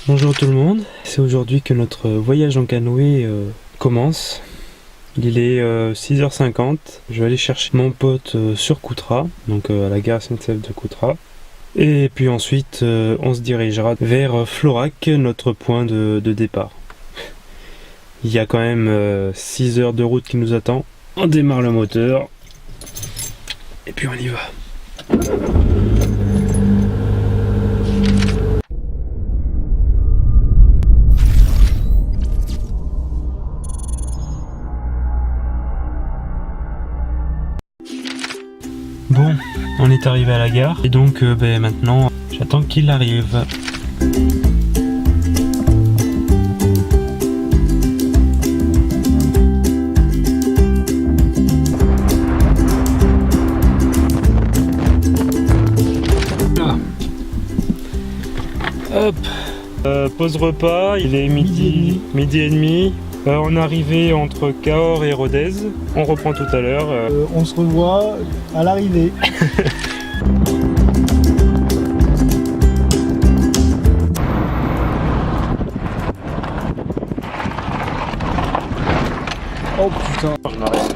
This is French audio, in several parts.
Bonjour tout le monde, c'est aujourd'hui que notre voyage en canoë commence. Il est 6h50, je vais aller chercher mon pote sur Coutras, donc à la gare SNCF de Coutras. Et puis ensuite on se dirigera vers Florac, notre point de départ. Il y a quand même 6 heures de route qui nous attend. On démarre le moteur et puis on y va. Bon, on est arrivé à la gare et donc maintenant j'attends qu'il arrive. Là. Hop, pause repas, il est midi et demi. On est arrivé entre Cahors et Rodez. On reprend tout à l'heure. On se revoit à l'arrivée. Oh putain. Je m'arrête.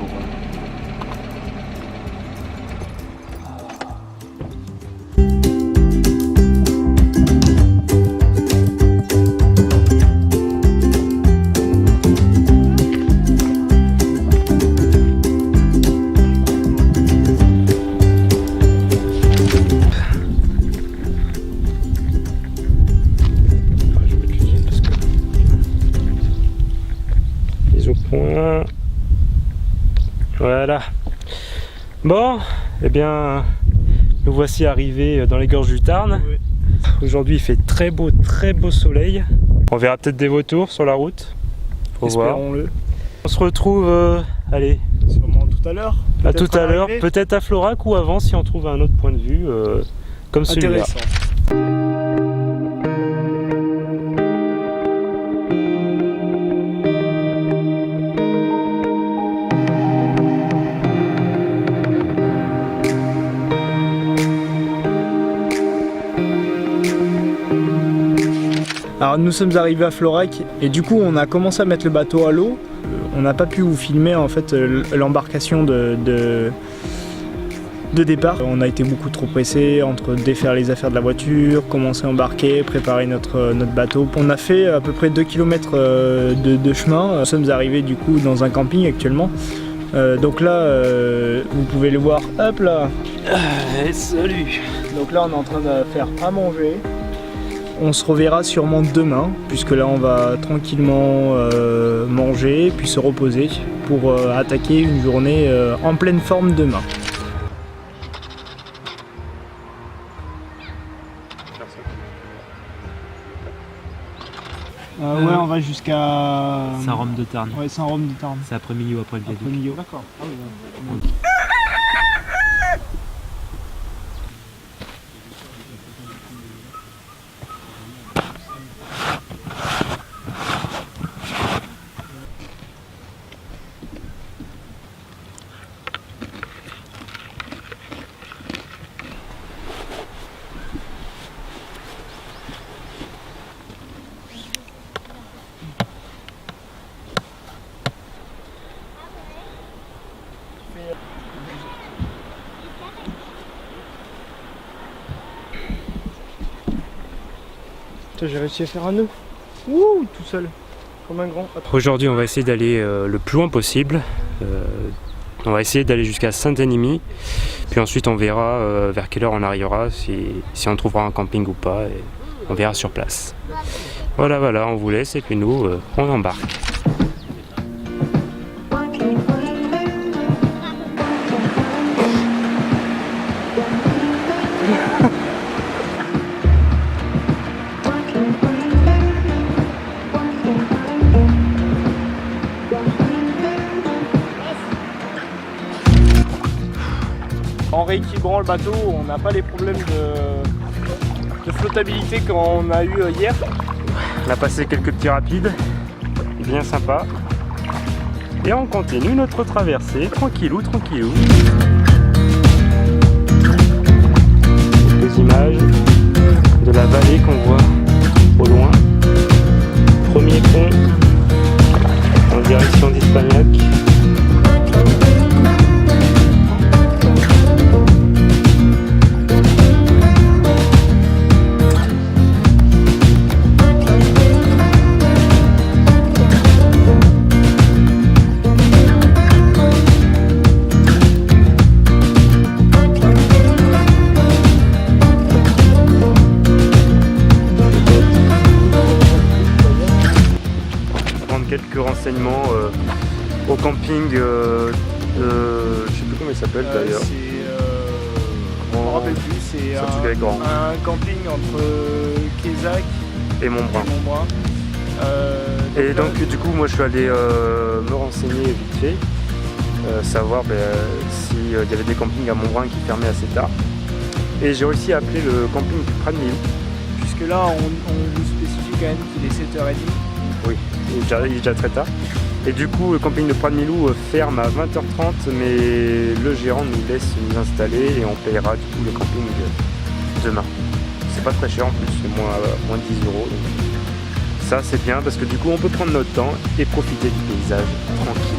Point. Voilà. Bon, eh bien, nous voici arrivés dans les gorges du Tarn. Oui. Aujourd'hui, il fait très beau soleil. On verra peut-être des vautours sur la route. Faut voir. Espérons-le. On se retrouve, allez. Sûrement tout à l'heure. À tout à l'heure, peut-être à Florac ou avant si on trouve un autre point de vue comme celui-là. Alors nous sommes arrivés à Florac et du coup on a commencé à mettre le bateau à l'eau. On n'a pas pu vous filmer en fait l'embarcation de départ. On a été beaucoup trop pressés entre défaire les affaires de la voiture, commencer à embarquer, préparer notre bateau. On a fait à peu près 2 km de chemin. Nous sommes arrivés du coup dans un camping actuellement. Donc là vous pouvez le voir, hop là. Salut. Donc là on est en train de faire à manger. On se reverra sûrement demain, puisque là on va tranquillement manger, puis se reposer pour attaquer une journée en pleine forme demain. Ouais, on va jusqu'à Saint-Rome de Tarn. Ouais, Saint-Rome de Tarn. C'est après Millau, après le viaduc. D'accord. Ah, ouais. J'ai réussi à faire un nœud. Ouh, tout seul, comme un grand. Aujourd'hui, on va essayer d'aller le plus loin possible. On va essayer d'aller jusqu'à Saint-Denis. Puis ensuite, on verra vers quelle heure on arrivera, si on trouvera un camping ou pas. Et on verra sur place. Voilà, on vous laisse et puis nous, on embarque. En rééquilibrant le bateau, on n'a pas les problèmes de flottabilité qu'on a eu hier. On a passé quelques petits rapides, bien sympa. Et on continue notre traversée, tranquillou. Quelques images de la vallée qu'on voit au loin. Castagnac. Quelques renseignements au camping je sais plus comment il s'appelle d'ailleurs. Je me rappelle plus, c'est un camping entre Quézac et Montbrun. Et donc du coup moi je suis allé me renseigner vite fait, savoir s'il y avait des campings à Montbrun qui fermaient assez tard. Et j'ai réussi à appeler le camping du Prat-de-Milou. Puisque là on vous spécifie quand même qu'il est 7h30. Oui, il est déjà très tard. Et du coup, le camping de Prat-de-Milou ferme à 20h30, mais le gérant nous laisse nous installer et on payera du coup le camping demain. C'est pas très cher en plus, c'est moins 10 €. Donc ça c'est bien parce que du coup on peut prendre notre temps et profiter du paysage tranquillement.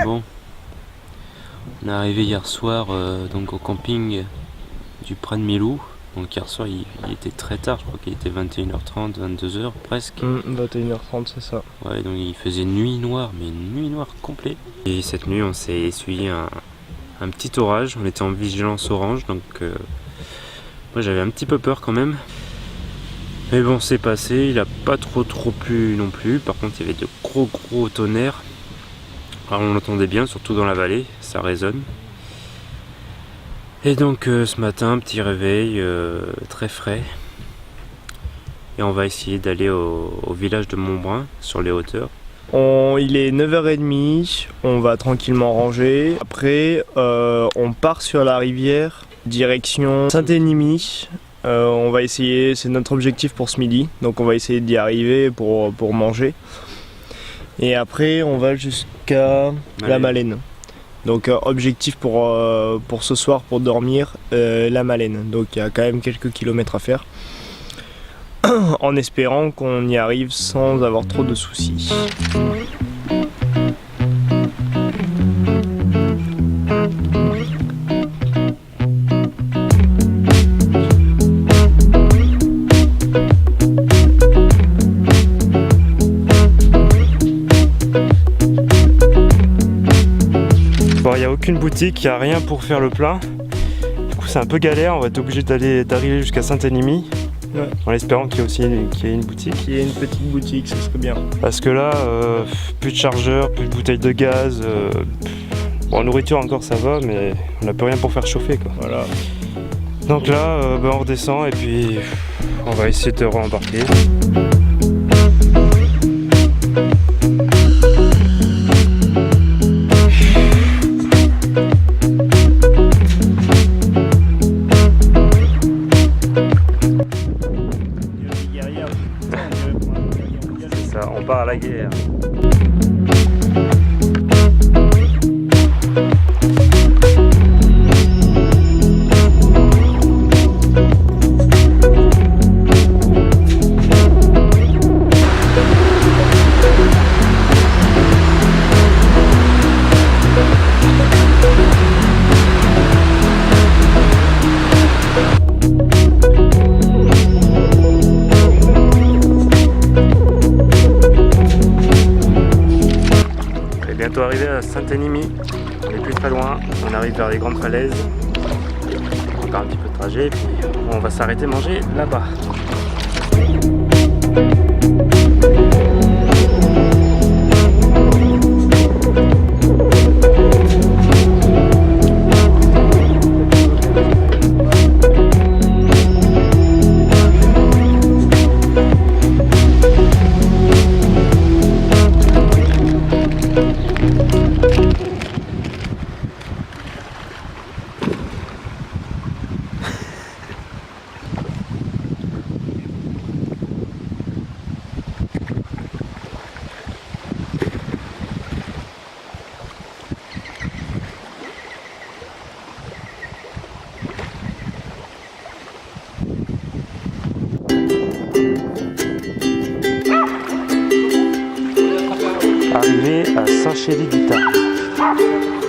Bon, on est arrivé hier soir donc au camping du Prat-de-Milou. Donc hier soir il était très tard, je crois qu'il était 21h30, 22h presque. 21h30 c'est ça. Ouais, donc il faisait nuit noire, mais une nuit noire complète. Et cette nuit on s'est essuyé un petit orage, on était en vigilance orange, donc moi j'avais un petit peu peur quand même. Mais bon, c'est passé, il a pas trop plu non plus. Par contre il y avait de gros tonnerres. Alors on l'entendait bien, surtout dans la vallée, ça résonne. Et donc ce matin, petit réveil très frais. Et on va essayer d'aller au village de Montbrun, sur les hauteurs. Il est 9h30, on va tranquillement ranger. Après, on part sur la rivière, direction Saint-Énimie. On va essayer, c'est notre objectif pour ce midi, donc on va essayer d'y arriver pour manger. Et après, on va jusqu'à la Malène. Donc objectif pour ce soir, pour dormir, la Malène. Donc il y a quand même quelques kilomètres à faire. En espérant qu'on y arrive sans avoir trop de soucis. Bon, il n'y a aucune boutique, il n'y a rien pour faire le plein. Du coup c'est un peu galère, on va être obligé d'arriver jusqu'à Saint-Énimie. Ouais. En espérant qu'il y ait aussi une boutique. Qu'il y ait une petite boutique, ce serait bien. Parce que là, plus de chargeur, plus de bouteilles de gaz. Bon, nourriture encore ça va, mais on n'a plus rien pour faire chauffer quoi. Voilà. Donc là, on redescend et puis on va essayer de rembarquer. C'est ça, on part à la guerre. Bientôt arrivé à Saint-Énimie, on n'est plus très loin, on arrive vers les grandes falaises, encore un petit peu de trajet et puis on va s'arrêter manger là-bas. chercher les guitares.